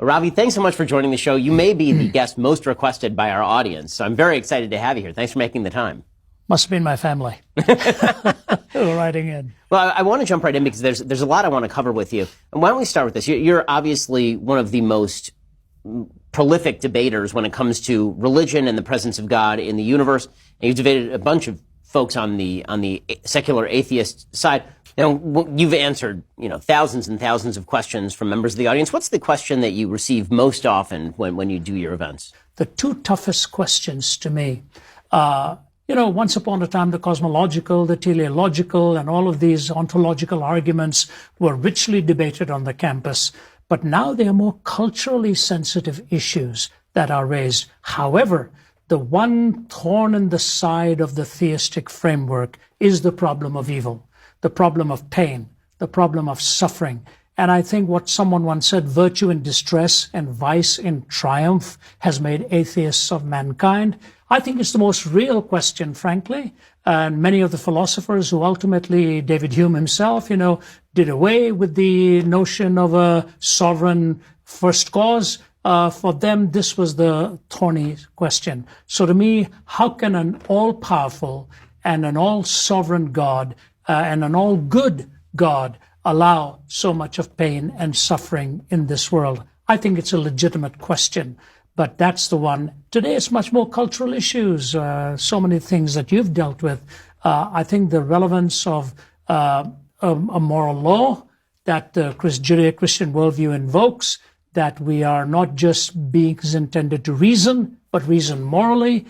Ravi, thanks so much for joining the show. You may be the guest most requested by our audience, so I'm very excited to have you here. Thanks for making the time. Must have been my family writing in. Well, I want to jump right in because there's a lot I want to cover with you. And why don't we start with this? You're obviously one of the most prolific debaters when it comes to religion and the presence of God in the universe. And you've debated a bunch of folks on the secular atheist side. You've answered, thousands and thousands of questions from members of the audience. What's the question that you receive most often when you do your events? The two toughest questions to me, once upon a time, the cosmological, the teleological, and all of these ontological arguments were richly debated on the campus. But now they are more culturally sensitive issues that are raised. However, the one thorn in the side of the theistic framework is the problem of evil, the problem of pain, the problem of suffering. And I think what someone once said, virtue in distress and vice in triumph has made atheists of mankind. I think it's the most real question, frankly. And many of the philosophers who ultimately, David Hume himself, did away with the notion of a sovereign first cause. For them, this was the thorny question. So to me, how can an all-powerful and an all-sovereign God and an all-good God allow so much of pain and suffering in this world? I think it's a legitimate question, but that's the one. Today it's much more cultural issues, so many things that you've dealt with. I think the relevance of a moral law that the Judeo-Christian worldview invokes, that we are not just beings intended to reason, but reason morally.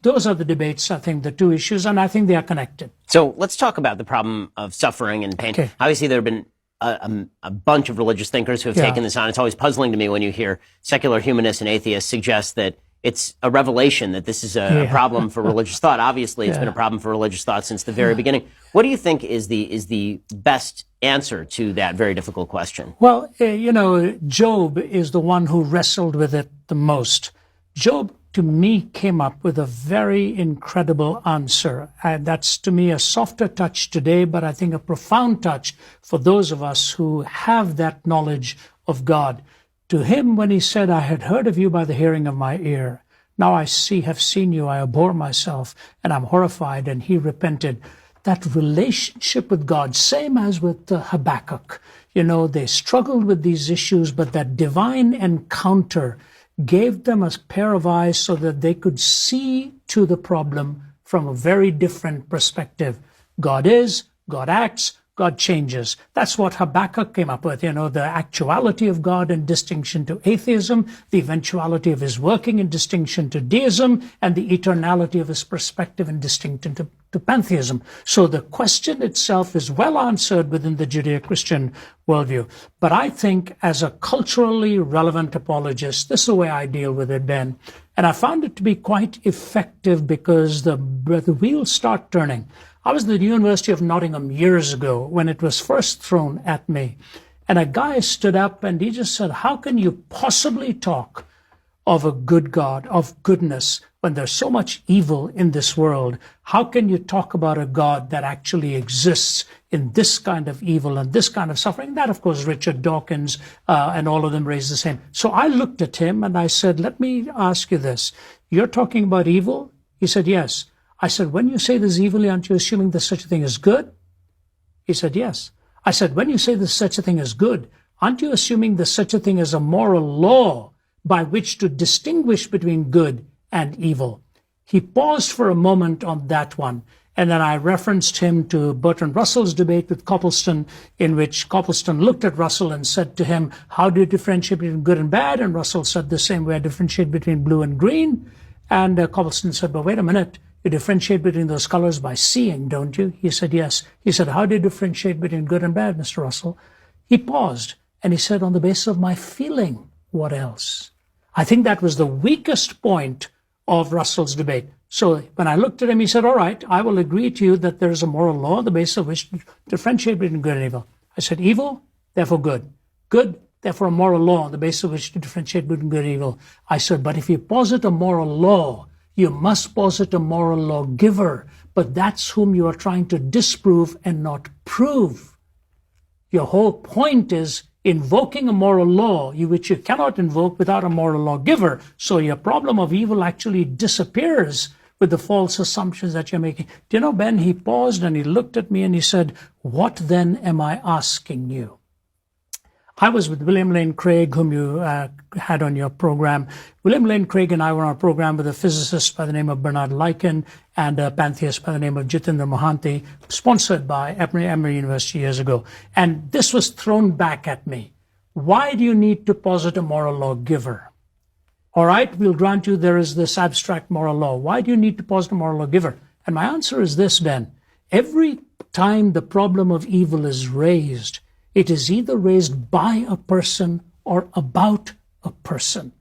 Those are the debates, I think, the two issues, and I think they are connected. So let's talk about the problem of suffering and pain. Okay. Obviously, there have been a bunch of religious thinkers who have taken this on. It's always puzzling to me when you hear secular humanists and atheists suggest that it's a revelation that this is a problem for religious thought. Obviously, it's been a problem for religious thought since the very beginning. What do you think is the best answer to that very difficult question? Well, Job is the one who wrestled with it the most. Job, to me, came up with a very incredible answer. And that's, to me, a softer touch today, but I think a profound touch for those of us who have that knowledge of God. To him, when he said, I had heard of you by the hearing of my ear. Now I have seen you, I abhor myself, and I'm horrified, and he repented. That relationship with God, same as with Habakkuk. They struggled with these issues, but that divine encounter gave them a pair of eyes so that they could see to the problem from a very different perspective. God is, God acts, God changes. That's what Habakkuk came up with, the actuality of God in distinction to atheism, the eventuality of his working in distinction to deism, and the eternality of his perspective in distinction to pantheism. So the question itself is well answered within the Judeo-Christian worldview. But I think as a culturally relevant apologist, this is the way I deal with it, Ben. And I found it to be quite effective because the wheels start turning. I was at the University of Nottingham years ago when it was first thrown at me. And a guy stood up and he just said, how can you possibly talk of a good God, of goodness, when there's so much evil in this world? How can you talk about a God that actually exists in this kind of evil and this kind of suffering? That, of course, Richard Dawkins and all of them raised the same. So I looked at him and I said, let me ask you this. You're talking about evil? He said, yes. I said, when you say there's evil, aren't you assuming there's such a thing as good? He said, yes. I said, when you say there's such a thing as good, aren't you assuming there's such a thing as a moral law by which to distinguish between good and evil? He paused for a moment on that one, and then I referenced him to Bertrand Russell's debate with Copleston, in which Copleston looked at Russell and said to him, how do you differentiate between good and bad? And Russell said the same way I differentiate between blue and green. And Copleston said, but wait a minute. You differentiate between those colors by seeing, don't you? He said, yes. He said, how do you differentiate between good and bad, Mr. Russell? He paused and he said, on the basis of my feeling. What else? I think that was the weakest point of Russell's debate. So when I looked at him, he said, all right, I will agree to you that there is a moral law, the basis of which to differentiate between good and evil. I said, evil, therefore good. Good, therefore a moral law, the basis of which to differentiate between good and evil. I said, but if you posit a moral law, you must posit a moral lawgiver, but that's whom you are trying to disprove and not prove. Your whole point is invoking a moral law, which you cannot invoke without a moral lawgiver. So your problem of evil actually disappears with the false assumptions that you're making. Do you know, Ben, he paused and he looked at me and he said, what then am I asking you? I was with William Lane Craig, whom you had on your program. William Lane Craig and I were on a program with a physicist by the name of Bernard Lycan and a pantheist by the name of Jitendra Mohanty, sponsored by Emory University years ago. And this was thrown back at me. Why do you need to posit a moral lawgiver? All right, we'll grant you there is this abstract moral law. Why do you need to posit a moral lawgiver? And my answer is this, Ben. Every time the problem of evil is raised, it is either raised by a person or about a person,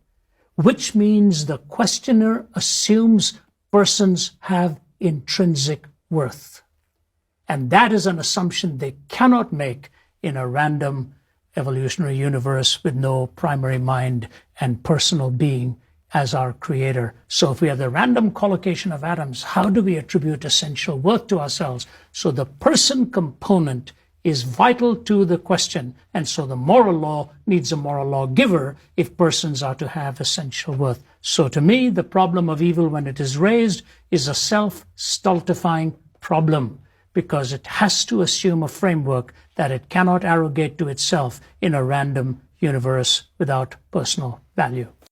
which means the questioner assumes persons have intrinsic worth. And that is an assumption they cannot make in a random evolutionary universe with no primary mind and personal being as our creator. So if we have the random collocation of atoms, how do we attribute essential worth to ourselves? So the person component is vital to the question. And so the moral law needs a moral lawgiver if persons are to have essential worth. So to me, the problem of evil when it is raised is a self-stultifying problem, because it has to assume a framework that it cannot arrogate to itself in a random universe without personal value.